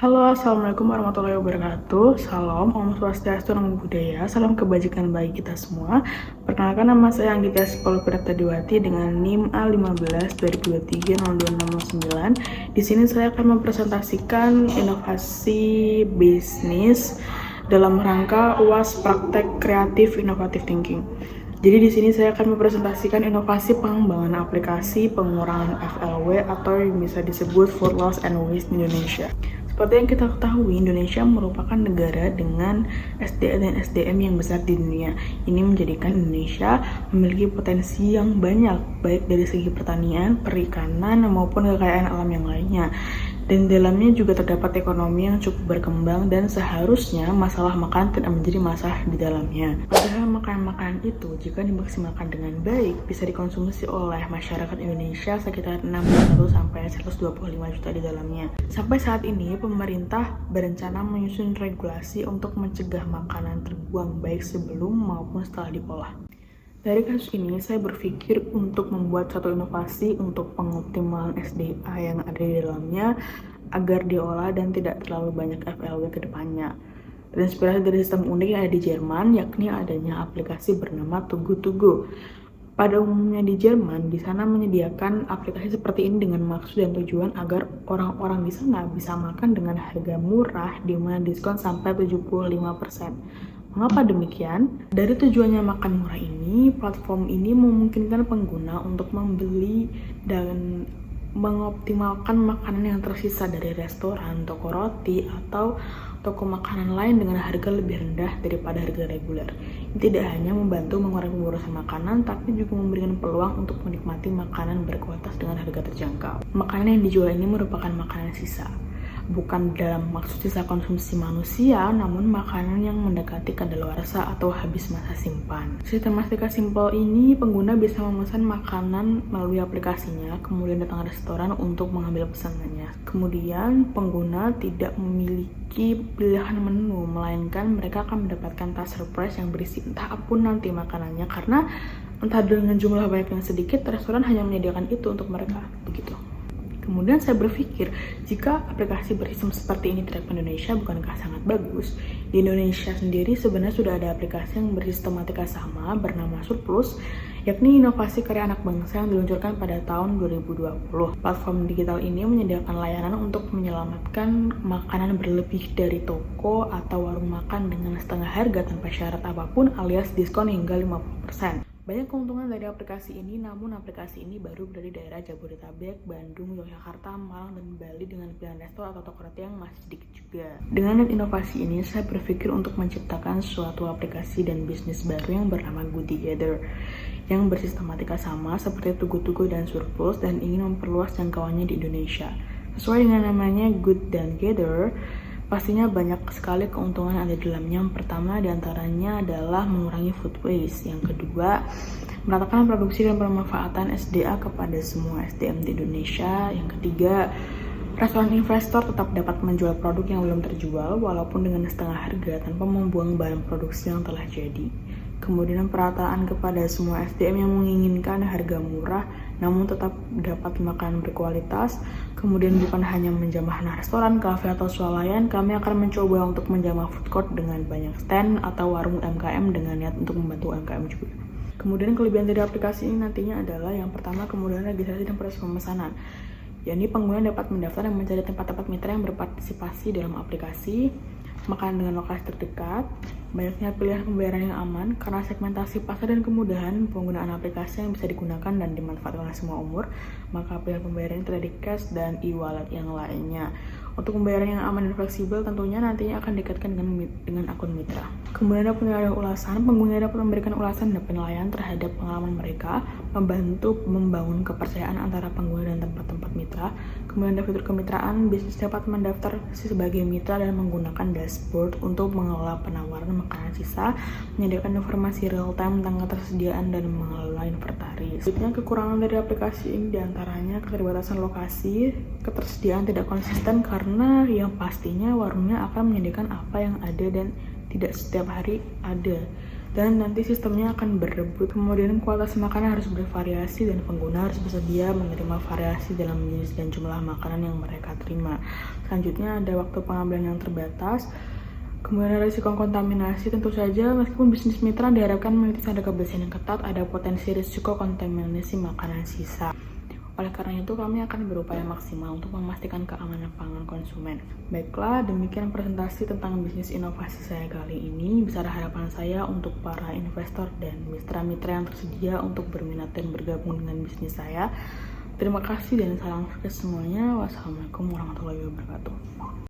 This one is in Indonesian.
Halo, Assalamualaikum warahmatullahi wabarakatuh. Salam, Om Swastiastu, Namo Buddhaya. Salam kebajikan bagi kita semua. Perkenalkan, nama saya Anggita Sipolpirata Dewati dengan NIM A15 2023 0269. Di sini saya akan mempresentasikan inovasi bisnis dalam rangka UAS Praktek Kreatif Inovatif Thinking. Jadi di sini saya akan mempresentasikan inovasi pengembangan aplikasi pengurangan FLW atau yang bisa disebut Food Loss and Waste di Indonesia. Seperti yang kita ketahui, Indonesia merupakan negara dengan SDM dan SDM yang besar di dunia. Ini menjadikan Indonesia memiliki potensi yang banyak, baik dari segi pertanian, perikanan, maupun kekayaan alam yang lainnya. Dan dalamnya juga terdapat ekonomi yang cukup berkembang dan seharusnya masalah makan tidak menjadi masalah di dalamnya. Padahal makanan-makanan itu jika dimaksimalkan dengan baik bisa dikonsumsi oleh masyarakat Indonesia sekitar 61-125 juta di dalamnya. Sampai saat ini pemerintah berencana menyusun regulasi untuk mencegah makanan terbuang baik sebelum maupun setelah diolah. Dari kasus ini, saya berpikir untuk membuat satu inovasi untuk pengoptimalan SDA yang ada di dalamnya agar diolah dan tidak terlalu banyak FLW ke depannya. Terinspirasi dari sistem unik yang ada di Jerman, yakni adanya aplikasi bernama Tugu. Pada umumnya di Jerman, di sana menyediakan aplikasi seperti ini dengan maksud dan tujuan agar orang-orang di sana bisa makan dengan harga murah di mana diskon sampai 75%. Mengapa demikian? Dari tujuannya makan murah ini, platform ini memungkinkan pengguna untuk membeli dan mengoptimalkan makanan yang tersisa dari restoran, toko roti, atau toko makanan lain dengan harga lebih rendah daripada harga reguler. Ini tidak hanya membantu mengurangi pemborosan makanan, tapi juga memberikan peluang untuk menikmati makanan berkualitas dengan harga terjangkau. Makanan yang dijual ini merupakan makanan sisa. Bukan dalam maksud sisa konsumsi manusia, namun makanan yang mendekati kadaluarsa atau habis masa simpan. Sistematika simpel ini, pengguna bisa memesan makanan melalui aplikasinya, kemudian datang ke restoran untuk mengambil pesanannya. Kemudian, pengguna tidak memiliki pilihan menu, melainkan mereka akan mendapatkan tas surprise yang berisi entah apapun nanti makanannya, karena entah dengan jumlah banyak yang sedikit, restoran hanya menyediakan itu untuk mereka, begitu. Kemudian saya berpikir, jika aplikasi bersistem seperti ini diterapkan di Indonesia, bukankah sangat bagus? Di Indonesia sendiri sebenarnya sudah ada aplikasi yang bersistematika sama bernama Surplus, yakni inovasi karya anak bangsa yang diluncurkan pada tahun 2020. Platform digital ini menyediakan layanan untuk menyelamatkan makanan berlebih dari toko atau warung makan dengan setengah harga tanpa syarat apapun alias diskon hingga 50%. Banyak keuntungan dari aplikasi ini, namun aplikasi ini baru dari daerah Jabodetabek, Bandung, Yogyakarta, Malang, dan Bali dengan pilihan restoran atau toko roti yang masih sedikit juga. Dengan inovasi ini, saya berpikir untuk menciptakan suatu aplikasi dan bisnis baru yang bernama Good Together, yang bersistematika sama seperti Tugu dan Surplus dan ingin memperluas jangkauannya di Indonesia. Sesuai dengan namanya Good dan Gather, pastinya banyak sekali keuntungan yang ada di dalamnya. Yang pertama diantaranya adalah mengurangi food waste. Yang kedua, meratakan produksi dan pemanfaatan SDA kepada semua SDM di Indonesia. Yang ketiga, restoran investor tetap dapat menjual produk yang belum terjual walaupun dengan setengah harga tanpa membuang bahan produksi yang telah jadi. Kemudian perataan kepada semua SDM yang menginginkan harga murah namun tetap dapat makanan berkualitas. Kemudian bukan hanya menjamah restoran, kafe, atau swalayan, kami akan mencoba untuk menjamah food court dengan banyak stand atau warung UMKM dengan niat untuk membantu UMKM juga. Kemudian kelebihan dari aplikasi ini nantinya adalah yang pertama kemudahan registrasi dan proses pemesanan. Yakni pengguna dapat mendaftar dan mencari tempat-tempat mitra yang berpartisipasi dalam aplikasi, makanan dengan lokasi terdekat, banyaknya pilihan pembayaran yang aman karena segmentasi pasar dan kemudahan penggunaan aplikasi yang bisa digunakan dan dimanfaatkan oleh semua umur, maka pilihan pembayaran terhadap cash dan e-wallet yang lainnya. Untuk pembayaran yang aman dan fleksibel tentunya nantinya akan dikaitkan dengan akun mitra. Kemudian ada penilaian ulasan, pengguna dapat memberikan ulasan dan penilaian terhadap pengalaman mereka, membantu membangun kepercayaan antara pengguna dan tempat-tempat mitra. Kemudian ada fitur kemitraan, bisnis dapat mendaftar sebagai mitra dan menggunakan dashboard untuk mengelola penawaran makanan sisa, menyediakan informasi real time tentang ketersediaan dan mengelola inventaris. Sebenarnya kekurangan dari aplikasi ini diantaranya keterbatasan lokasi, ketersediaan tidak konsisten karena yang pastinya warungnya akan menyediakan apa yang ada dan tidak setiap hari ada. dan nanti sistemnya akan berebut. Kemudian kualitas makanan harus bervariasi dan pengguna harus bersedia menerima variasi dalam jenis dan jumlah makanan yang mereka terima. Selanjutnya ada waktu pengambilan yang terbatas. Kemudian ada risiko kontaminasi. Tentu saja meskipun bisnis mitra diharapkan memiliki standar kebersihan yang ketat, ada potensi risiko kontaminasi makanan sisa. Oleh karena itu, kami akan berupaya maksimal untuk memastikan keamanan pangan konsumen. Baiklah, demikian presentasi tentang bisnis inovasi saya kali ini. Besar harapan saya untuk para investor dan mitra-mitra yang tersedia untuk berminat dan bergabung dengan bisnis saya. Terima kasih dan salam sukses semuanya. Wassalamualaikum warahmatullahi wabarakatuh.